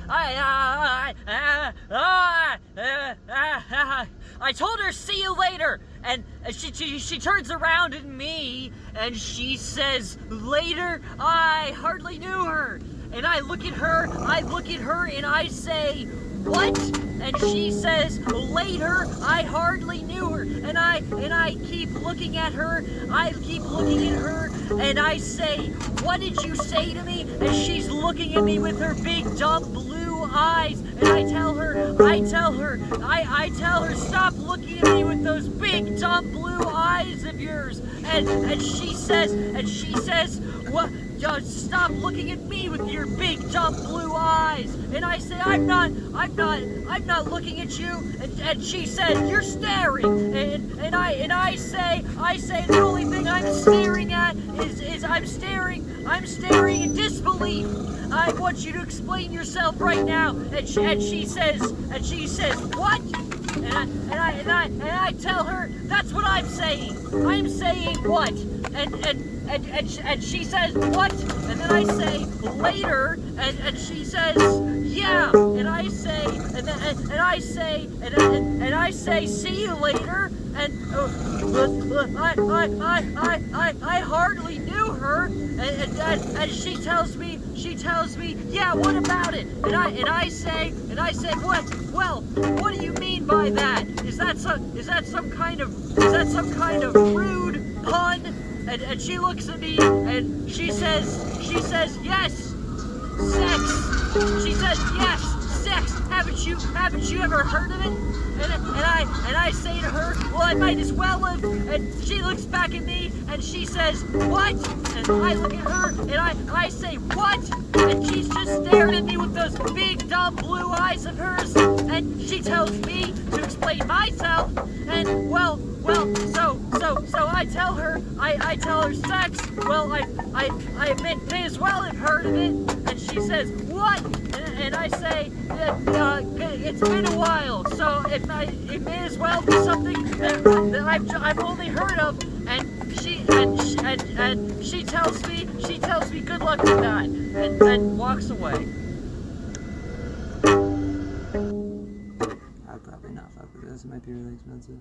I told her, see you later, and she turns around at me, and she says, later, I hardly knew her. And I look at her, and I say, what? And she says, later, I hardly knew her. And I keep looking at her, and I say, what did you say to me? And she's looking at me with her big, dumb, blue eyes. And I tell her, stop looking at me with those big, dumb, blue eyes of yours. And she says, what? Stop looking at me with your big, dumb, blue eyes. And I say, I'm not looking at you. And she said, you're staring. And I say, the only thing I'm staring at is I'm staring in disbelief. I want you to explain yourself right now. And she says, what? And I tell her, that's what I'm saying. I'm saying what? And she says, what? And then I say, later, and she says, yeah. And I say, see you later. And I hardly knew her. And she tells me, yeah, what about it? And I say, what? Well, what do you mean by that? Is that some kind of rude pun? And she looks at me and she says, yes, sex. She says, yes, sex. Haven't you ever heard of it? And I say to her, well, I might as well have. And she looks back at me and she says, what? And I look at her and I say, what? And she's just staring at me with those big, dumb, blue eyes of hers. And she tells me to explain myself. And well, so I tell her sex. Well, I may as well have heard of it. And she says, what? And I say, it's been a while, so it may as well be something that I've only heard of. And she tells me good luck with that, and walks away. I'd probably not fuck with this. It might be really expensive.